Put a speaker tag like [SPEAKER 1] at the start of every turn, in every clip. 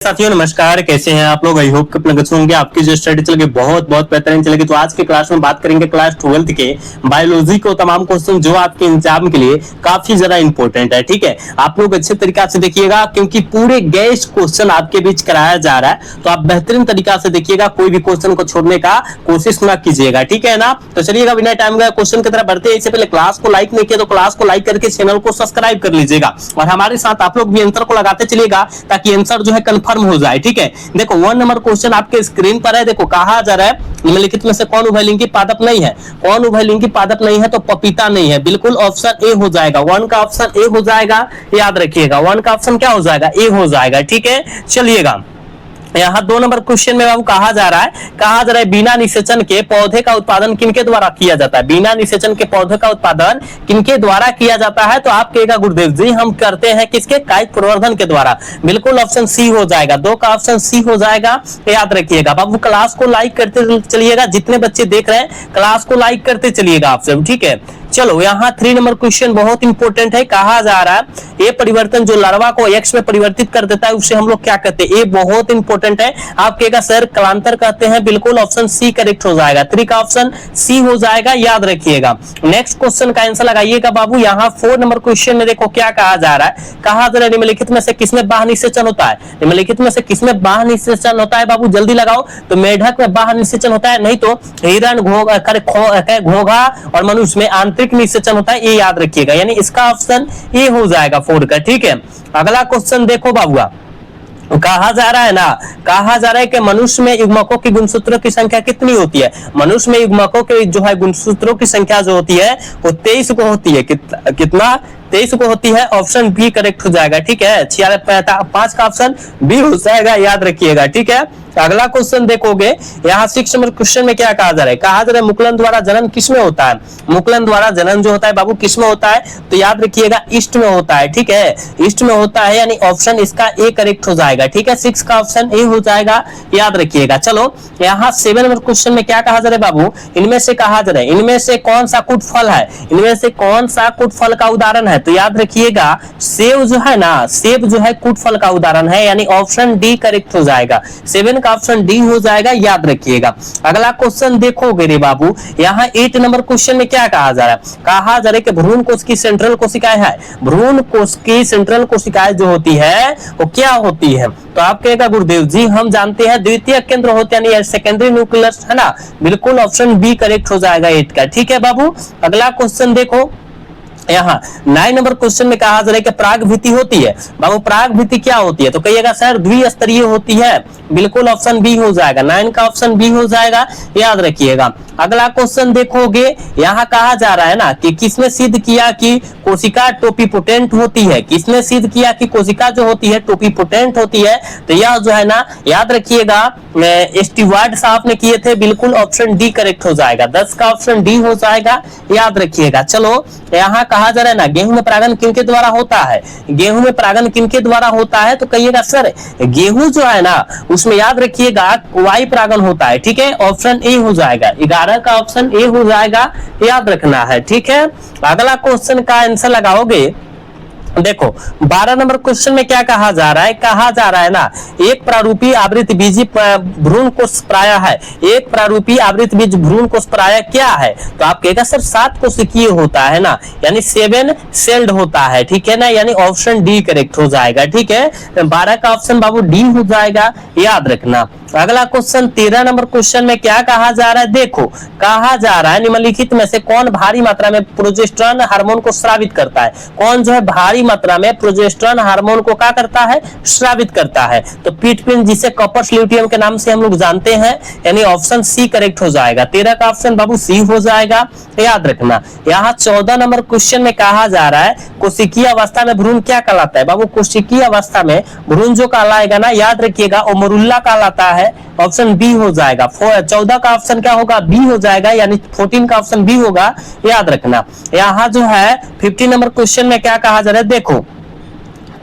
[SPEAKER 1] साथियों नमस्कार, कैसे हैं आप लोग। आई होप कि अपने अच्छे होंगे। आपकी जो स्टडी चलेगी बहुत बेहतरीन चलेगी। तो आज के क्लास में बात करेंगे क्लास 12th के बायोलॉजी को तमाम क्वेश्चन जो आपके एग्जाम के लिए काफी ज्यादा इंपॉर्टेंट है। ठीक है, आप लोग अच्छे तरीका से देखिएगा क्योंकि पूरे गैस क्वेश्चन आपके बीच कराया जा रहा है। तो आप बेहतरीन तरीका से देखिएगा, कोई भी क्वेश्चन को छोड़ने का कोशिश न कीजिएगा। ठीक है ना। तो चलिएगा बिना टाइम का क्वेश्चन की तरफ बढ़ते हैं। इससे पहले क्लास को लाइक नहीं किया तो क्लास को लाइक करके चैनल को सब्सक्राइब कर लीजिएगा और हमारे साथ आप लोग भी आंसर को लगाते चलिएगा ताकि आंसर जो है कंफर्म हो जाए। ठीक है, देखो 1 नंबर क्वेश्चन आपके स्क्रीन पर है। देखो कहा जा रहा है निम्नलिखित में से कौन उभयलिंगी पादप नहीं है। कौन उभयलिंगी पादप नहीं है तो पपीता नहीं है। बिल्कुल ऑप्शन ए हो जाएगा। 1 का ऑप्शन ए हो जाएगा, याद रखिएगा। 1 का ऑप्शन क्या हो जाएगा, ए हो जाएगा। ठीक है, चलिएगा यहाँ 2 नंबर क्वेश्चन में बाबू कहा जा रहा है बिना निषेचन के पौधे का उत्पादन किनके द्वारा किया जाता है। बिना निषेचन के पौधे का उत्पादन किनके द्वारा किया जाता है। तो आप कहेगा गुरुदेव जी हम करते हैं किसके, कायिक प्रवर्धन के द्वारा। बिल्कुल ऑप्शन सी हो जाएगा। 2 का ऑप्शन सी हो जाएगा, याद रखिएगा। बाबू क्लास को लाइक करते चलिएगा, जितने बच्चे देख रहे हैं क्लास को लाइक करते चलिएगा आप सब। ठीक है, चलो यहाँ 3 नंबर क्वेश्चन बहुत इंपॉर्टेंट है। कहा जा रहा है ये परिवर्तन जो लार्वा को एक्स में परिवर्तित कर देता है उसे हम लोग क्या कहते हैं। ये बहुत इंपॉर्टेंट है। आप कहेगा सर कलांतर कहते हैं। बिल्कुल ऑप्शन सी करेक्ट हो जाएगा। 3 का ऑप्शन सी हो जाएगा, याद रखिएगा। नेक्स्ट क्वेश्चन का आंसर लगाइएगा बाबू। यहाँ 4 नंबर क्वेश्चन में देखो क्या कहा जा रहा है। कहा जा रहा है निम्नलिखित में से किसमें बाह्य निषेचन होता है। निम्नलिखित में से किसमें बाह्य निषेचन होता है बाबू, जल्दी लगाओ। तो मेढक में बाह्य निषेचन होता है, नहीं तो हिरण, घोघा और मनुष्य में आंतरिक निषेचन होता है। ये याद रखिएगा, यानी इसका ऑप्शन ए हो जाएगा 4 का। ठीक है, अगला क्वेश्चन देखो बाबुआ। कहा जा रहा है कि मनुष्य में युग्मकों की गुणसूत्रों की संख्या कितनी होती है। मनुष्य में युग्मकों के जो है गुणसूत्रों की संख्या जो होती है वो 23 को होती है। कितना 23 को होती है। ऑप्शन बी करेक्ट हो जाएगा। ठीक है, 5 का ऑप्शन बी हो जाएगा, याद रखिएगा। ठीक है, अगला क्वेश्चन देखोगे यहाँ 6 नंबर क्वेश्चन में क्या कहा जा रहा है। कहा जा रहा है मुकुलन द्वारा जनन किसमें होता है। मुकुलन द्वारा जनन जो होता है बाबू किसमें होता है, तो याद रखिएगा ईस्ट में होता है। ठीक है, ईस्ट में होता है, यानी ऑप्शन इसका ए करेक्ट हो जाएगा। ठीक है, 6 का ऑप्शन ए हो जाएगा, याद रखिएगा। चलो यहाँ 7 नंबर क्वेश्चन में क्या कहा जा रहा है बाबू, इनमें से कहा जा रहा है इनमें से कौन सा कुट फल है। इनमें से कौन सा कुट फल का उदाहरण है। तो याद रखिएगा सेब जो है ना, सेब जो है कुट फल का उदाहरण है, यानी ऑप्शन डी करेक्ट हो जाएगा। 7 का ऑप्शन डी हो जाएगा, याद रखिएगा। अगला क्वेश्चन देखोगे रे बाबू, यहाँ 8 नंबर क्वेश्चन में क्या कहा जा रहा है। कहा जा रहा है कि भ्रूण कोश की सेंट्रल कोशिकाएं है। भ्रूण कोश की सेंट्रल कोशिकाएं जो होती है वो क्या होती है। तो आप कहेगा गुरुदेव जी हम जानते हैं द्वितीय केंद्र होते हैं, यानी सेकेंडरी न्यूक्लियस है ना। बिल्कुल ऑप्शन बी करेक्ट हो जाएगा 8 का। ठीक है बाबू, अगला क्वेश्चन देखो। यहाँ 9 नंबर क्वेश्चन में कहा जा रहा है कि प्राग भित्ति होती है। बाबू प्राग भित्ति क्या होती है, तो कहिएगा सर द्विस्तरीय होती है। बिल्कुल ऑप्शन बी हो जाएगा। 9 का ऑप्शन बी हो जाएगा, याद रखिएगा। अगला क्वेश्चन देखोगे, यहाँ कहा जा रहा है ना कि किसने सिद्ध किया कि कोशिका टोपिपोटेंट होती है। किसने सिद्ध किया कि कोशिका जो होती है टोपिपोटेंट होती है। तो यह जो है ना, याद रखिएगा स्टीवार्ड साहब ने किए थे। बिल्कुल ऑप्शन डी करेक्ट हो जाएगा। 10 का ऑप्शन डी हो जाएगा, याद रखिएगा। चलो यहाँ कहा जा रहा है ना गेहूं में परागन किनके द्वारा होता है। गेहूं में परागन किनके द्वारा होता है, तो कहिएगा सर गेहूं जो है ना उसमें याद रखिएगा वायु परागन होता है। ठीक है, ऑप्शन ए हो जाएगा। 11 का ऑप्शन ए हो जाएगा, याद रखना है। ठीक है, अगला क्वेश्चन का आंसर लगाओगे। देखो 12 नंबर क्वेश्चन में क्या कहा जा रहा है। कहा जा रहा है ना एक प्रारूपी आवृत बीजी भ्रूण कोश प्राय है। एक प्रारूपी आवृत बीज भ्रूण कोश प्राय क्या है। तो आप कहेगा सर 7 कोशिकीय होता है ना, यानी 7 सेल्ड होता है। ठीक है ना, यानी ऑप्शन डी करेक्ट हो जाएगा। ठीक है, 12 का ऑप्शन बाबू डी हो जाएगा, याद रखना। अगला क्वेश्चन 13 नंबर क्वेश्चन में क्या कहा जा रहा है। देखो कहा जा रहा है निम्नलिखित में से कौन भारी मात्रा में प्रोजेस्टेरोन हार्मोन को स्रावित करता है। कौन जो है भारी मात्रा में प्रोजेस्टेरोन हार्मोन को क्या करता है, स्रावित करता है। तो पीट पिन जिसे कॉपर्स ल्यूटियम के नाम से हम लोग जानते हैं, यानी ऑप्शन सी करेक्ट हो जाएगा। 13 का ऑप्शन बाबू सी हो जाएगा, याद रखना। यहाँ 14 नंबर क्वेश्चन में कहा जा रहा है कोशिकीय अवस्था में भ्रूण क्या कहलाता है। बाबू कोशिकीय अवस्था में भ्रूण जो कहलाएगा ना, याद रखिएगा ओमरुल्ला कहलाता है। ऑप्शन बी हो जाएगा। 14 का ऑप्शन क्या होगा, बी हो जाएगा, यानी 14 का ऑप्शन बी होगा, याद रखना। यहाँ जो है 15 नंबर क्वेश्चन में क्या कहा जा रहा है। देखो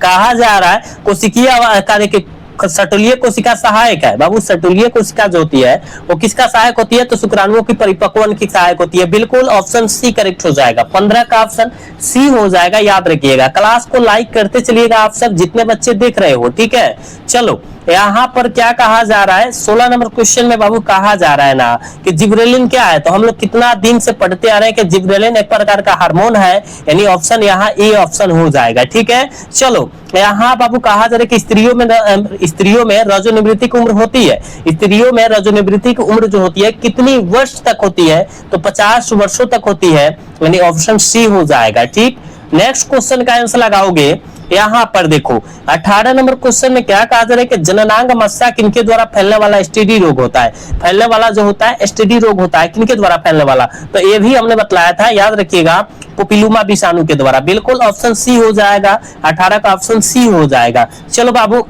[SPEAKER 1] कहा जा रहा है कोशिकीय कार्य के सटुलीय कोशिका सहायक है। बाबू सटुलीय कोशिका जो होती है वो किसका सहायक होती है, तो शुक्राणुओं की परिपक्वन की सहायक होती है। बिल्कुल ऑप्शन सी करेक्ट हो जाएगा। 15 का ऑप्शन सी हो जाएगा, याद रखिएगा। क्लास को लाइक करते चलिएगा आप सब जितने बच्चे देख रहे हो, ठीक है। चलो यहाँ पर क्या कहा जा रहा है, 16 नंबर क्वेश्चन में बाबू कहा जा रहा है ना कि जिब्रेलिन क्या है, तो हम लोग कितना दिन से पढ़ते आ रहे हैं कि जिब्रेलिन एक प्रकार का हार्मोन है, यानी ऑप्शन यहाँ ए ऑप्शन हो जाएगा। ठीक है, चलो यहाँ बाबू कहा जा रहा है कि स्त्रियों में रजोनिवृत्ति की उम्र होती है, स्त्रियों में रजोनिवृत्ति की उम्र जो होती है कितनी वर्ष तक होती है, तो 50 वर्षों तक होती है, यानी ऑप्शन सी हो जाएगा। ठीक, नेक्स्ट क्वेश्चन का आंसर लगाओगे, यहाँ पर देखो 18 नंबर क्वेश्चन में क्या कहा जा रहा है कि जननांग मस्सा किनके द्वारा फैलने वाला एसटीडी रोग होता है, फैलने वाला जो होता है एसटीडी रोग होता है किनके द्वारा फैलने वाला, तो ये भी हमने बताया था, याद रखिएगा, पोपिलुमा विषाणु के द्वारा। बिल्कुल ऑप्शन सी हो जाएगा, 18 का ऑप्शन सी हो जाएगा। चलो बाबू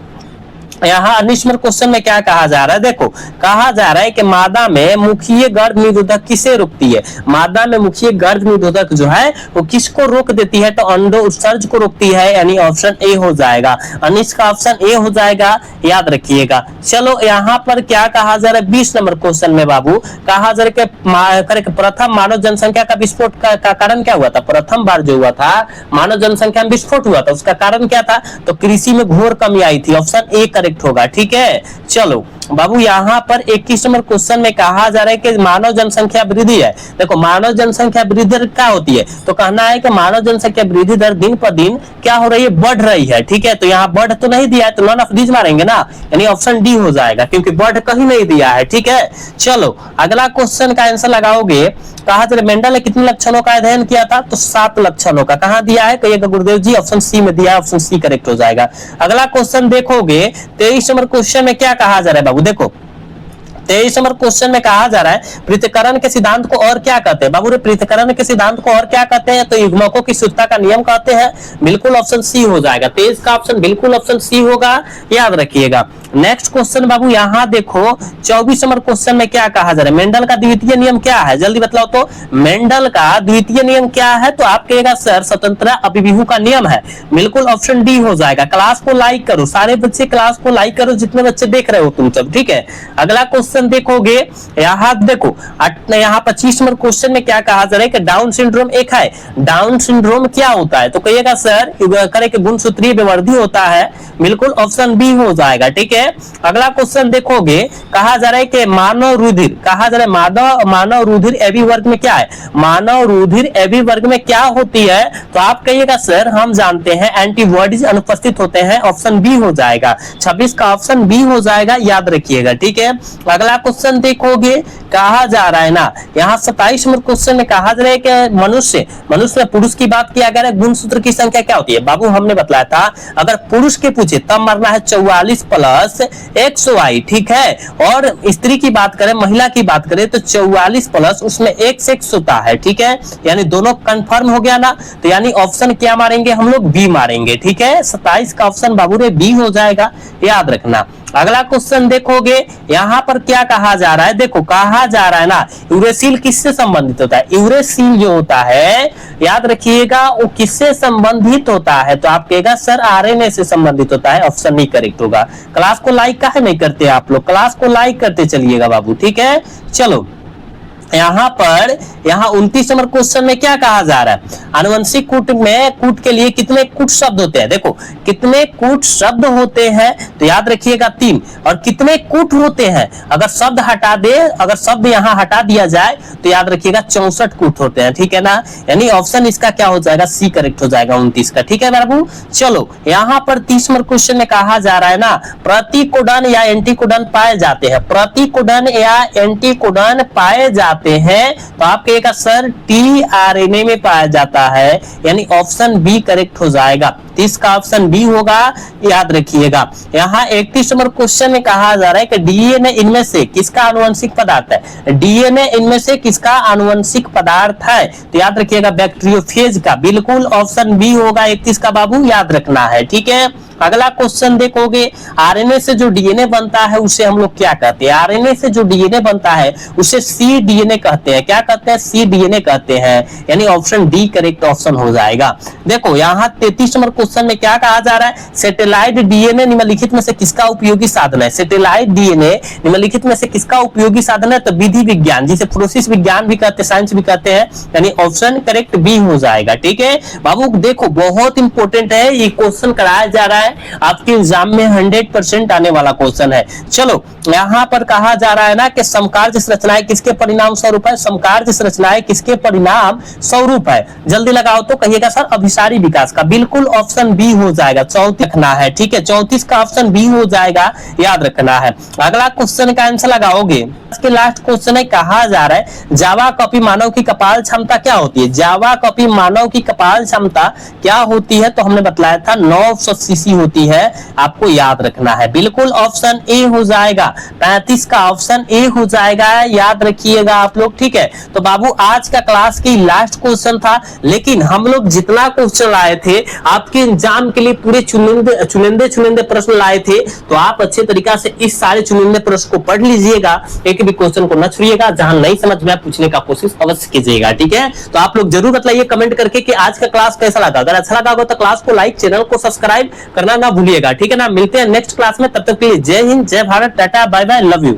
[SPEAKER 1] यहाँ 19 नंबर क्वेश्चन में क्या कहा जा रहा है, देखो कहा जा रहा है कि मादा में मुखीय गर्भ निरोधक किसे रोकती है, मादा में मुखीय गर्भ निरोधक जो है वो किसको रोक देती है, तो अंडो उत्सर्ज को रोकती है, यानी ऑप्शन ए हो जाएगा। 19 का ऑप्शन ए हो जाएगा, याद रखिएगा। चलो यहाँ पर क्या कहा जा रहा है 20 नंबर क्वेश्चन में बाबू कहा जा रहा है कि प्रथम मानव जनसंख्या का विस्फोट का कारण क्या हुआ था, प्रथम बार जो हुआ था मानव जनसंख्या में विस्फोट हुआ था, उसका कारण क्या था, तो कृषि में घोर कमी आई थी, ऑप्शन ए करेक्ट होगा। ठीक है, चलो बाबू यहाँ पर 21 नंबर क्वेश्चन में कहा जा रहा है कि मानव जनसंख्या वृद्धि है, देखो मानव जनसंख्या वृद्धि दर क्या होती है, तो कहना है कि मानव जनसंख्या वृद्धि दर दिन पर दिन क्या हो रही है, बढ़ रही है। ठीक है, तो यहाँ बढ़ तो नहीं दिया है, तो नॉन ऑफ दीज मारेंगे ना, यानी ऑप्शन डी हो जाएगा, क्योंकि बढ़ कहीं नहीं दिया है। ठीक है, चलो अगला क्वेश्चन का आंसर लगाओगे, कहा जा रहा है मेंडल ने कितने लक्षणों का अध्ययन किया था, तो 7 लक्षणों का, कहा दिया है, कहिएगा गुरुदेव जी ऑप्शन सी में दिया है, ऑप्शन सी करेक्ट हो जाएगा। अगला क्वेश्चन देखोगे 23 नंबर क्वेश्चन में क्या कहा जा रहा है बाबू, देखो 23 नंबर क्वेश्चन में कहा जा रहा है पृथक्करण के सिद्धांत को और क्या कहते हैं, बाबू रे पृथक्करण के सिद्धांत को और क्या कहते हैं, तो युग्मकों की शुद्धता का नियम कहते हैं, बिल्कुल ऑप्शन सी हो जाएगा। 23 का ऑप्शन बिल्कुल ऑप्शन सी होगा, याद रखिएगा। नेक्स्ट क्वेश्चन बाबू यहाँ देखो 24 नंबर क्वेश्चन में क्या कहा जा रहा है, मेंडल का द्वितीय नियम क्या है, जल्दी बतलाओ तो, मेंडल का द्वितीय नियम क्या है, तो आप कहेगा सर स्वतंत्र अभिविहु का नियम है, बिल्कुल ऑप्शन डी हो जाएगा। क्लास को लाइक करो, सारे बच्चे क्लास को लाइक करो, जितने बच्चे देख रहे हो तुम सब। ठीक है, अगला क्वेश्चन देखोगे, यहाँ देखो यहाँ 25 नंबर क्वेश्चन में क्या कहा जा रहा है कि डाउन सिंड्रोम एक है, डाउन सिंड्रोम क्या होता है, तो कहिएगा सर करे कि गुणसूत्रीय विवर्धी होता है, बिल्कुल ऑप्शन बी हो जाएगा। ठीक है, अगला क्वेश्चन देखोगे, कहा जा रहा है कि मानव रुधिर, कहा जा रहा है मानव रुधिर एबी वर्ग में क्या है, मानव रुधिर एबी वर्ग में क्या होती है, तो आप कहिएगा सर हम जानते हैं एंटीबॉडीज अनुपस्थित होते हैं, ऑप्शन बी हो जाएगा। 26 का ऑप्शन बी हो जाएगा, याद रखिएगा। ठीक है, अगला क्वेश्चन देखोगे, कहा जा रहा है ना यहाँ 27 नंबर क्वेश्चन में कहा जा रहा है कि मनुष्य में पुरुष की बात किया गया है, गुणसूत्र की संख्या क्या होती है, बाबू हमने बताया था अगर पुरुष के पूछे तब मरना है 44 प्लस 100i। ठीक है, और स्त्री की बात करें, महिला की बात करें तो 44 प्लस उसमें 1 होता है। ठीक है, यानी दोनों कंफर्म हो गया ना, तो यानी ऑप्शन क्या मारेंगे हम लोग, बी मारेंगे। ठीक है, 27 का ऑप्शन बाबू रे बी हो जाएगा, याद रखना। अगला क्वेश्चन देखोगे, यहाँ पर क्या कहा जा रहा है, देखो कहा जा रहा है ना यूरेसिल किससे संबंधित होता है, यूरेसिल जो होता है याद रखिएगा वो किससे संबंधित होता है, तो आप कहेगा सर आरएनए से संबंधित होता है, ऑप्शन नहीं करेक्ट होगा। क्लास को लाइक काहे नहीं करते आप लोग, क्लास को लाइक करते चलिएगा बाबू। ठीक है, चलो यहाँ पर 29 नंबर क्वेश्चन में क्या कहा जा रहा है, आनुवंशिक कूट में कूट के लिए कितने कूट शब्द होते हैं, देखो कितने कूट शब्द होते हैं, तो याद रखिएगा 3, और कितने कूट होते हैं, अगर शब्द हटा दे, अगर शब्द यहाँ हटा दिया जाए तो याद रखिएगा 64 कूट होते हैं। ठीक है ना, यानी ऑप्शन इसका क्या हो जाएगा, सी करेक्ट हो जाएगा 29 का। ठीक है बाबू, चलो यहाँ पर 30 नंबर क्वेश्चन में कहा जा रहा है ना प्रतिकोडन या एंटीकोडन पाए जाते हैं, प्रतिकोडन या एंटीकोडन पाए जाते हैं, तो आप कहेगा सर टीआरएनए में पाया जाता है, यानी ऑप्शन बी करेक्ट हो जाएगा। 30 का ऑप्शन बी होगा, याद रखिएगा। यहाँ 31 नंबर क्वेश्चन में कहा जा रहा है कि डीएनए इनमें से किसका आनुवंशिक पदार्थ है, डीएनए इनमें से किसका आनुवंशिक पदार्थ है, तो याद रखिएगा बैक्टीरियोफेज का, बिल्कुल ऑप्शन बी होगा 31 का बाबू, याद रखना है। ठीक है, अगला क्वेश्चन देखोगे, आरएनए से जो डीएनए बनता है उसे हम लोग क्या कहते हैं, आरएनए से जो डीएनए बनता है उसे सी डीएनए कहते हैं, क्या कहते हैं, सी डीएनए कहते हैं, यानी ऑप्शन डी करेक्ट ऑप्शन हो जाएगा। देखो यहाँ 33 नंबर क्वेश्चन में क्या कहा जा रहा है, सैटेलाइट डीएनए निम्नलिखित में से किसका उपयोगी साधन है। सैटेलाइट डीएनए निम्नलिखित में से किसका उपयोगी साधन है, तो विधि विज्ञान, जिसे प्रोसेस विज्ञान भी कहते हैं, साइंस भी कहते हैं, यानी ऑप्शन करेक्ट बी हो जाएगा। ठीक है बाबू, देखो बहुत इंपॉर्टेंट है ये क्वेश्चन, कराया जा रहा है आपके एग्जाम में, 100% आने वाला क्वेश्चन है। चलो यहां पर कहा जा रहा है ना कि समकार्य संरचनाएं किसके परिणाम स्वरूप है, समकार्य संरचनाएं किसके परिणाम स्वरूप है, जल्दी लगाओ तो कहिएगा सर अभिसारी विकास का। बिल्कुल ऑप्शन बी हो जाएगा, 34 रखना है। ठीक है 34 का ऑप्शन बी हो जाएगा, याद रखना है। अगला क्वेश्चन का आंसर लगाओगे, इसके लास्ट क्वेश्चन है, कहा जा रहा है जावा कॉपी मानव की कपाल क्षमता क्या होती है, जावा कॉपी मानव की कपाल क्षमता क्या होती है, तो हमने बताया था 900 सीसी होती है, आपको याद रखना है। बिल्कुल ऑप्शन ए हो जाएगा, 35 का ऑप्शन ए हो जाएगा, याद रखिएगा आप लोग। ठीक है तो बाबू आज का क्लास की लास्ट क्वेश्चन था, लेकिन हम लोग जितना क्वेश्चन लाए थे आपके एग्जाम के लिए पूरे चुनिंदे प्रश्न लाए थे, तो आप अच्छे तरीका से इस सारे चुनिंदे प्रश्न को पढ़ लीजिएगा, एक भी क्वेश्चन को न छुड़िएगा, जहां नहीं समझ में पूछने का कोशिश अवश्य कीजिएगा। ठीक है तो आप लोग जरूर बताइए कमेंट करके कि आज का क्लास कैसा लगा। अगर अच्छा लगा हो तो क्लास को लाइक, चैनल को सब्सक्राइब करना ना भूलिएगा। ठीक है ना, मिलते हैं नेक्स्ट क्लास में, तब तक के लिए जय हिंद, जय Bharat, tata, bye bye, love you.